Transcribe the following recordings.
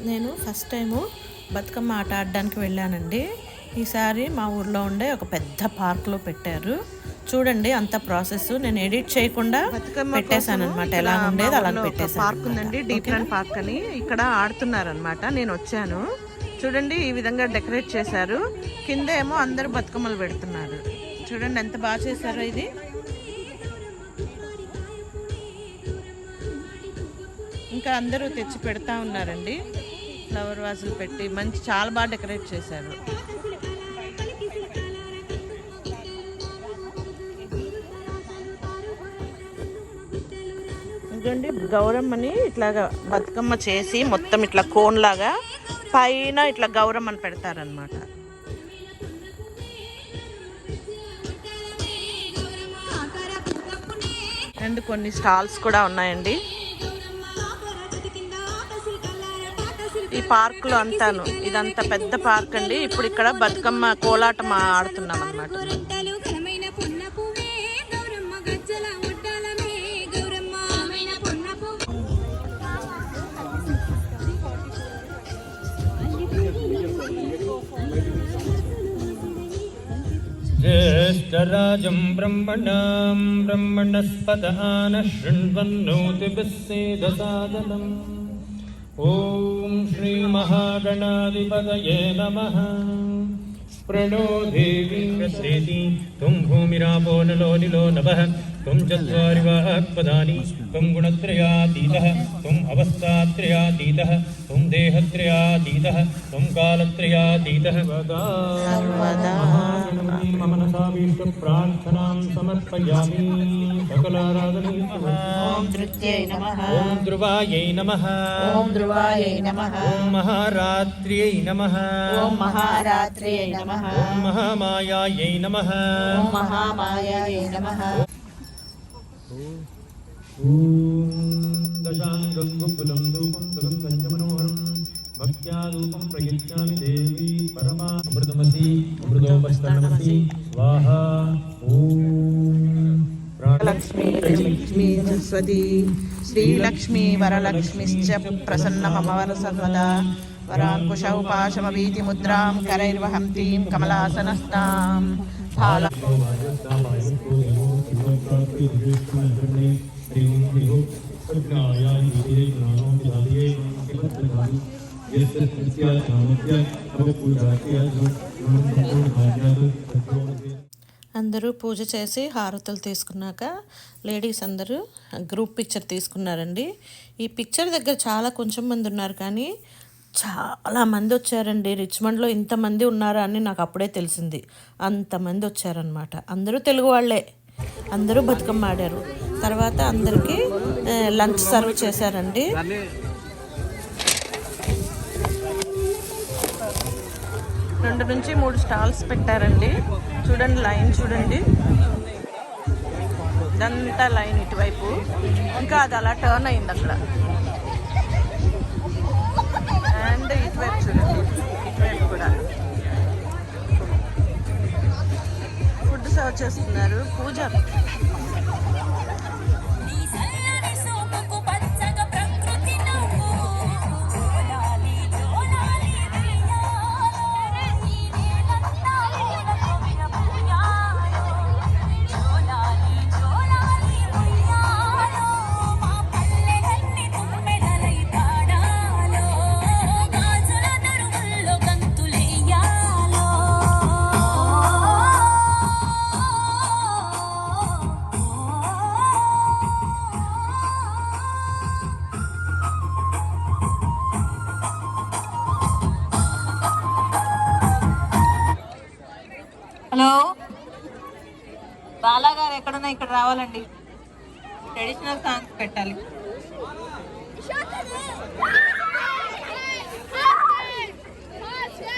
నేను first time Bathukamma ఆట ఆడడానికి వెళ్ళానండి. ఈసారి మా ఊర్లో ఉండే ఒక పెద్ద పార్క్లో పెట్టారు. చూడండి అంత ప్రాసెస్ నేను ఎడిట్ చేయకుండా పెట్టేశాను అనమాట. ఎలా ఉండేది అలా పెట్టేశాను. పార్క్ ఉందండి, డీప్లాండ్ పార్క్ అని. ఇక్కడ ఆడుతున్నారనమాట. నేను వచ్చాను. చూడండి ఈ విధంగా డెకరేట్ చేశారు. కింద ఏమో అందరూ బతుకమ్మలు పెడుతున్నారు. చూడండి ఎంత బాగా చేశారో ఇది. ఇంకా అందరూ తెచ్చి పెడతా ఉన్నారండి. ఫ్లవర్ వాజులు పెట్టి మంచి చాలా బాగా డెకరేట్ చేశారు. ఇదండి గౌరమ్మని ఇట్లాగా బతుకమ్మ చేసి మొత్తం ఇట్లా కోన్ లాగా పైన ఇట్లా గౌరమ్మని పెడతారనమాట. అండ్ కొన్ని స్టాల్స్ కూడా ఉన్నాయండి ఈ పార్క్ లో అంతాను. ఇదంతా పెద్ద పార్క్ అండి. ఇప్పుడు ఇక్కడ బతుకమ్మ కోలాటం ఆడుతున్నాం అన్నమాట. జ్యేష్ఠరాజం బ్రహ్మణాం బ్రహ్మణస్పత ఆనః శృణ్వన్నోతిభిः సేదసాదనం. ఓం శ్రీ మహాగణాధిపతయే నమః. ప్రణో దేవీ ప్రసేతి త్వం భూమిరాపో నలో నిలో నభః త్వం చత్వారి వాక్పదాని త్వం గుణత్రయాతీతః త్వం అవస్థాత్రయాతీతః త్వం దేహత్రయాతీతః త్వం కాలత్రయాతీతః. మమ మనసాభీష్ట ప్రార్థనాం సమర్పయామి. సకలారాధనే ఓం ధృత్యై నమః. ఓం ధ్రువాయై నమః. ఓం ధ్రువాయై నమః. ఓం మహారాత్ర్యై నమః. ఓం మహారాత్ర్యై నమః. ఓం మహామాయాయై నమః. ఓం మహామాయాయై నమః. ఓం దశాంగం గుగ్గులం ధూపం సుగంధం చ మనోహరం భక్త్యా ధూపం ప్రయచ్ఛామి దేవి పరమా అమృతమసి అమృతోపస్తనమసి స్వాహా. ఓం లక్ష్మీ లక్ష్మీ సరస్వతి శ్రీలక్ష్మీ వరలక్ష్మిశ్చ ప్రసన్నమమవర సర్వదా. వరాంకుశౌ పాశమవీతి ముద్రాం కరైర్వహంతీం కమలాసనస్తాం. అందరూ పూజ చేసి హారతులు తీసుకున్నాక లేడీస్ అందరూ గ్రూప్ పిక్చర్ తీసుకున్నారండి. ఈ పిక్చర్ దగ్గర చాలా కొంచెం మంది ఉన్నారు, కానీ చాలా మంది వచ్చారండి. రిచ్మండ్లో ఇంతమంది ఉన్నారా అని నాకు అప్పుడే తెలిసింది. అంతమంది వచ్చారనమాట. అందరూ తెలుగు వాళ్ళే. అందరూ బతుకమ్మ ఆడారు. తర్వాత అందరికీ లంచ్ సర్వ్ చేశారండి. 2 నుంచి 3 స్టాల్స్ పెట్టారండి. చూడండి లైన్ చూడండి. ఇదంతా లైన్ ఇటువైపు. ఇంకా అది అలా టర్న్ అయింది అక్కడ. అండ్ ఇటువైపు చూడండి, ఇటువైపు కూడా ఫుడ్ సర్వ్ చేస్తున్నారు. పూజ హలో బాలా గారు ఎక్కడున్నా ఇక్కడ రావాలండి. ట్రెడిషనల్ సాంగ్స్ పెట్టాలి.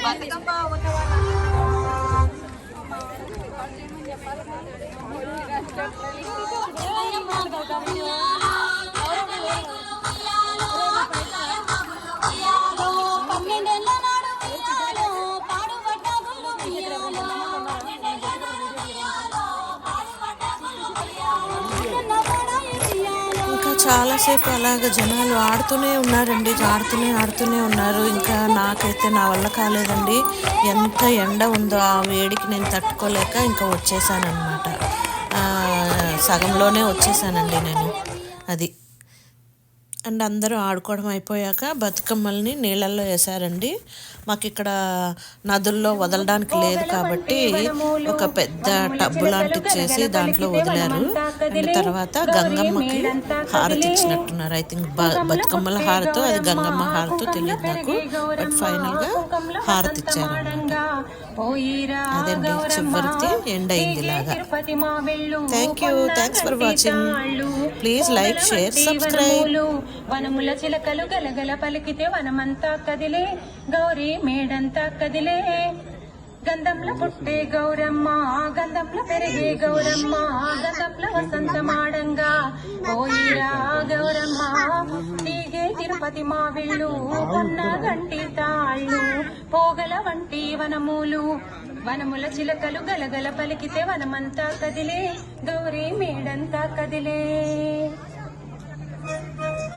బతుకమ్మ చాలాసేపు అలాగ జనాలు ఆడుతూనే ఉన్నారండి, ఆడుతూనే ఉన్నారు. ఇంకా నాకైతే నా వల్ల కాలేదండి. ఎంత ఎండ ఉందో ఆ వేడికి నేను తట్టుకోలేక ఇంకా వచ్చేసానమాట. సగంలోనే వచ్చేసానండి నేను. అది అండ్ అందరూ ఆడుకోవడం అయిపోయాక బతుకమ్మల్ని నీళ్ళల్లో వేశారండి. మాకు ఇక్కడ నదుల్లో వదలడానికి లేదు కాబట్టి ఒక పెద్ద టబ్బు లాంటిది చేసి దాంట్లో వదిలారు. అండ్ తర్వాత గంగమ్మకి హారతి ఇచ్చినట్టున్నారు. ఐ థింక్ బతుకమ్మల హారతో అది గంగమ్మ హారతో తెలియదు నాకు, బట్ ఫైనల్గా హారతి ఇచ్చారన్నమాట. అదండి చివరికి ఎండ్ అయింది ఇలాగా. Thanks for watching. Please like, share, subscribe. వనముల చిలకలు గలగల పలికితే వనమంతా కదిలే, గౌరీ మేడంతా కదిలే. గంధంలో పుట్టే గౌరమ్మ, గంధంలో పెరిగే గౌరమ్మ, గంధంలో వసంతమాడంగా పోయిరా గౌరమ్మ. తీగే తిరుపతి మావిళ్ళు, కొన్న గంటి తాళ్ళు, పోగల వంటి వనములు. వనముల చిలకలు గలగల పలికితే వనమంతా కదిలే, గౌరీ మేడంతా కదిలే.